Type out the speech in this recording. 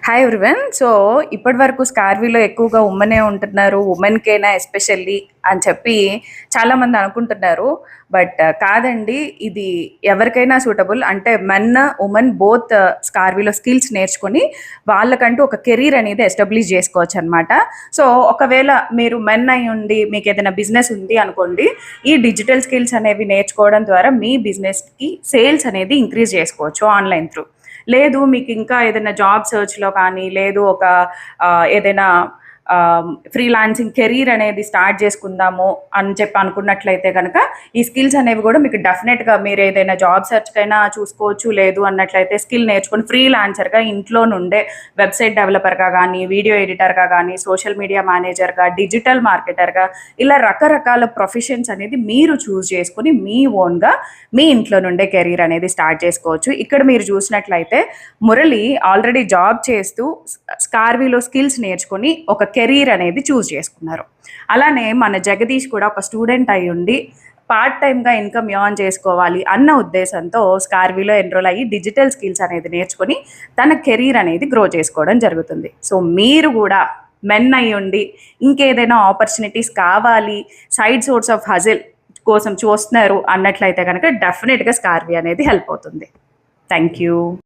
Hi everyone. So ఇప్పటి వరకు స్కార్వీలో ఎక్కువగా ఉమెనే ఉంటున్నారు, ఉమెన్కేనా ఎస్పెషల్లీ అని చెప్పి చాలామంది అనుకుంటున్నారు. బట్ కాదండి, ఇది ఎవరికైనా సూటబుల్. అంటే మెన్ ఉమెన్ బోత్ స్కార్వీలో స్కిల్స్ నేర్చుకొని వాళ్ళకంటూ ఒక కెరీర్ అనేది ఎస్టాబ్లిష్ చేసుకోవచ్చు అనమాట. సో ఒకవేళ మీరు మెన్ అయి ఉండి మీకు ఏదైనా బిజినెస్ ఉంది అనుకోండి, ఈ డిజిటల్ స్కిల్స్ అనేవి నేర్చుకోవడం ద్వారా మీ బిజినెస్కి సేల్స్ అనేది ఇంక్రీజ్ చేసుకోవచ్చు ఆన్లైన్ త్రూ. లేదు మీకు ఇంకా ఏదైనా జాబ్ సర్చ్లో కానీ, లేదు ఒక ఏదైనా ఫ్రీలాన్సింగ్ కెరీర్ అనేది స్టార్ట్ చేసుకుందాము అని చెప్పి అనుకున్నట్లయితే కనుక ఈ స్కిల్స్ అనేవి కూడా మీకు డెఫినెట్గా మీరు ఏదైనా జాబ్ సెర్చ్కైనా చూసుకోవచ్చు. లేదు అన్నట్లయితే స్కిల్ నేర్చుకొని ఫ్రీలాన్సర్గా ఇంట్లో నుండే వెబ్సైట్ డెవలపర్గా కానీ, వీడియో ఎడిటర్గా కానీ, సోషల్ మీడియా మేనేజర్గా, డిజిటల్ మార్కెటర్గా, ఇలా రకరకాల ప్రొఫెషన్స్ అనేది మీరు చూస్ చేసుకుని మీ ఓన్గా మీ ఇంట్లో నుండే కెరీర్ అనేది స్టార్ట్ చేసుకోవచ్చు. ఇక్కడ మీరు చూసినట్లయితే మురళి ఆల్రెడీ జాబ్ చేస్తూ స్కార్వీలో స్కిల్స్ నేర్చుకొని ఒక కెరీర్ అనేది చూస్ చేసుకున్నారు. అలానే మన జగదీష్ కూడా ఒక స్టూడెంట్ అయి ఉండి పార్ట్ టైమ్గా ఇన్కమ్ ఎర్న్ చేసుకోవాలి అన్న ఉద్దేశంతో స్కార్వీలో ఎన్రోల్ అయ్యి డిజిటల్ స్కిల్స్ అనేది నేర్చుకొని తన కెరీర్ అనేది గ్రో చేసుకోవడం జరుగుతుంది. సో మీరు కూడా మెన్ అయి ఉండి ఇంకేదైనా ఆపర్చునిటీస్ కావాలి, సైడ్ సోర్స్ ఆఫ్ హజిల్ కోసం చూస్తున్నారు అన్నట్లయితే కనుక డెఫినెట్గా స్కార్వీ అనేది హెల్ప్ అవుతుంది. Thank you.